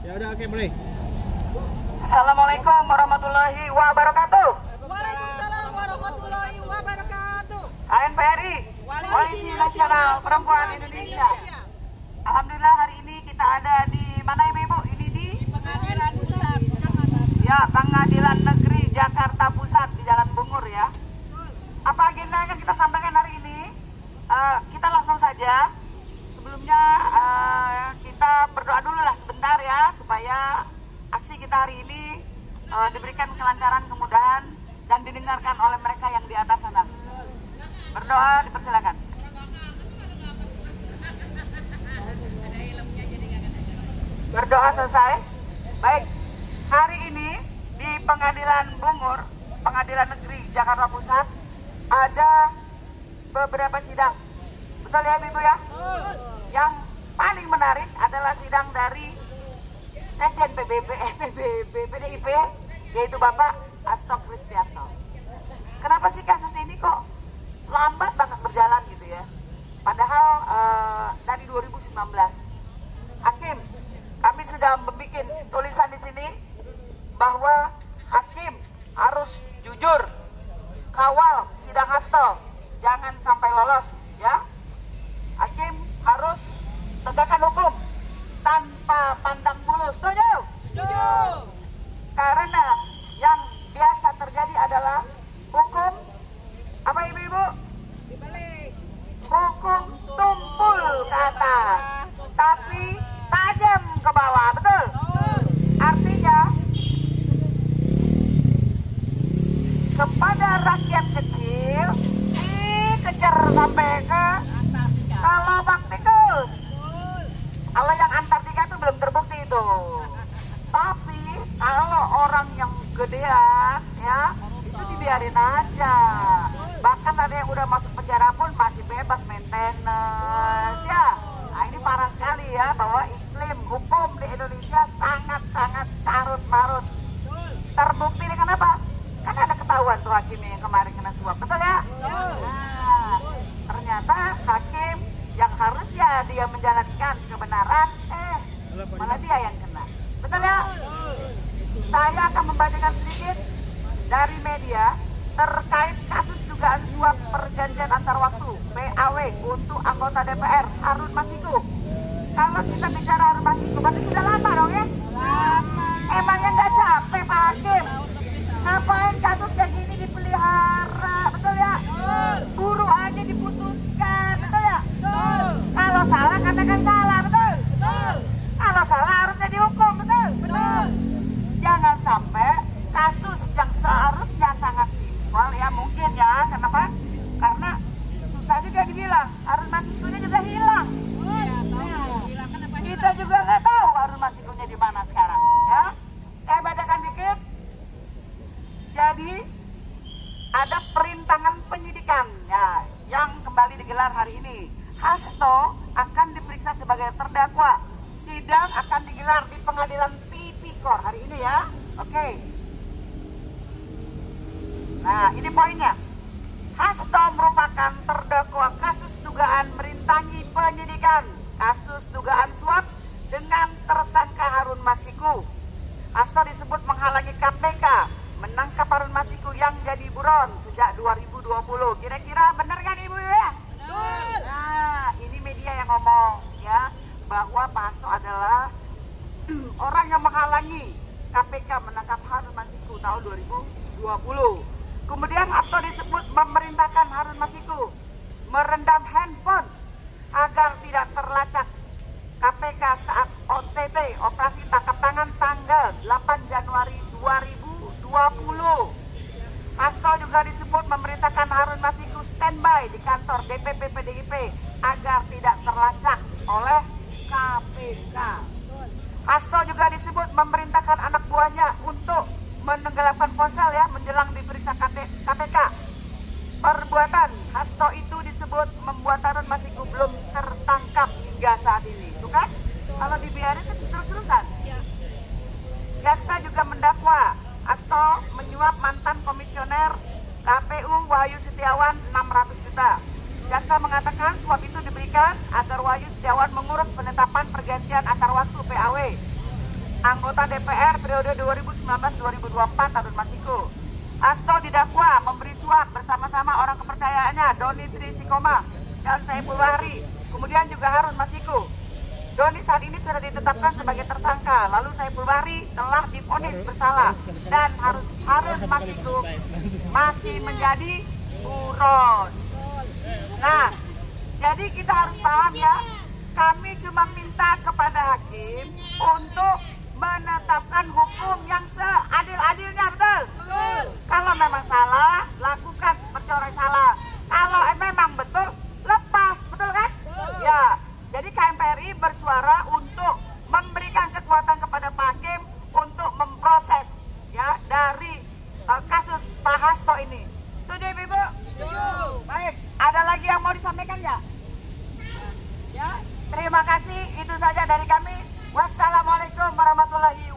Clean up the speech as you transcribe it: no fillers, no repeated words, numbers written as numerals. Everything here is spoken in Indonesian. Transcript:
Ya udah, oke, mulai. Assalamualaikum warahmatullahi wabarakatuh. Waalaikumsalam warahmatullahi wabarakatuh. KNPRI, Koalisi Nasional Perempuan Indonesia. Alhamdulillah hari ini kita ada di mana Ibu? Ini di Pengadilan Pusat Jakarta. ya Pengadilan Negeri Jakarta Pusat di Jalan Bungur ya. Apa agenda yang kita sampaikan hari ini? Kita langsung saja. Sebelumnya kita berdoa dulu lah sebentar ya supaya aksi kita hari ini diberikan kelancaran, kemudahan dan didengarkan oleh mereka yang di atas sana. Berdoa dipersilakan. Berdoa selesai. Baik, hari ini di Pengadilan Bungur, Pengadilan Negeri Jakarta Pusat ada beberapa sidang. Betul ya Ibu ya? Yang paling menarik adalah sidang dari Sekjen PDIP, yaitu Bapak Hasto Kristianto. Kenapa sih kasus ini kok lambat banget berjalan gitu ya? Padahal dari 2019, Hakim, kami sudah membuat tulisan di sini bahwa Hakim harus jujur, kawal sidang Hasto, jangan sampai lolos ya. Hakim harus tegakkan hukum tanpa pandang bulu. Setuju? Setuju. Karena yang biasa terjadi adalah hukum apa ibu-ibu? Dibalik. Hukum tumpul ke atas, tapi tajam ke bawah, betul? Artinya kepada rakyat kecil dikejar sampai ke Lubang tikus. Kalau yang Antartika itu belum terbukti itu. Tapi kalau orang yang gedean ya itu dibiarin aja. Bahkan ada yang udah masuk penjara pun masih bebas maintenance ya. Nah ini parah sekali ya bahwa iklim hukum di Indonesia sangat-sangat carut-marut. Terbukti dengan apa? Kan ada ketahuan tuh hakimnya yang kemarin kena suap, betul ya? Nah, ternyata hakim yang harusnya dia menjalankan kebenaran, malah dia yang kena. Betul ya? Saya akan membacakan sedikit dari media terkait kasus dugaan suap perjanjian antar waktu PAW untuk anggota DPR Harun Masiku. Kalau kita bicara Harun Masiku, berarti sudah lama dong ya? Emangnya nggak capek Pak Hakim? Ngapain kasus kayak gini dipelihara? Betul ya? Buru aja diputuskan, betul ya? Kalau salah katakan salah, betul? Kalau salah harusnya dihukum, betul? Jangan sampai kasus yang seharusnya sangat simpel ya mungkin ya, kenapa? Karena susah juga dibilang, Harun Masikunya juga hilang. Kita juga nggak tahu Harun Masikunya di mana sekarang ya. Saya bacakan dikit. Jadi ada perintangan penyidikan ya, yang kembali digelar hari ini. Hasto akan diperiksa sebagai terdakwa. Sidang akan digelar di Pengadilan Tipikor hari ini ya. Oke. Nah ini poinnya. Hasto merupakan terdakwa kasus dugaan merintangi penyidikan kasus dugaan suap dengan tersangka Harun Masiku. Hasto disebut menghalangi KPK menangkap Harun Masiku yang jadi buron sejak 2020. Kira-kira benar kan Ibu ya? Betul. Nah, ini media yang ngomong ya bahwa Pak Hasto adalah orang yang menghalangi KPK menangkap Harun Masiku tahun 2020. Kemudian Hasto disebut memerintahkan Harun Masiku merendam handphone agar tidak terlacak KPK saat OTT operasi tangkap tangan tanggal 8 Januari 2020. Hasto juga disebut memerintahkan Harun Masiku standby di kantor DPP PDIP agar tidak terlacak oleh KPK. Hasto juga disebut memerintahkan anak buahnya untuk menenggelamkan ponsel ya menjelang diperiksa KPK. Perbuatan Hasto itu disebut membuat Harun Masiku belum tertangkap hingga saat ini. Itu kan? Kalau dibiarin itu terus-terusan. Jaksa juga mendakwa Hasto menyuap mantan komisioner KPU Wahyu Setiawan 600 juta. Jaksa mengatakan suap itu diberikan agar Wahyu Setiawan mengurus penetapan pergantian antar waktu PAW. anggota DPR periode 2019-2024 Harun Masiku. Hasto didakwa memberi suap bersama-sama orang kepercayaannya Doni Tri Istiqomah dan Saiful Bahri, kemudian juga Harun Masiku. Doni saat ini sudah ditetapkan sebagai tersangka, lalu Saiful Bahri telah divonis bersalah dan Harun Masiku masih menjadi buron. Nah, jadi kita harus paham ya, kami cuma minta kepada hakim untuk menetapkan hukum yang seadil-adilnya, betul? Betul. Kalau memang salah, lakukan seperti orang salah. Kalau memang betul, lepas, betul kan? Ya, jadi KMPRI bersuara untuk memberikan kekuatan kepada Pak Hakim untuk memproses ya dari kasus Pak Hasto ini. Setuju Ibu? Setuju. Baik, ada lagi yang mau disampaikan ya? Ya, terima kasih. Itu saja dari kami. Wassalamualaikum warahmatullahi wabarakatuh.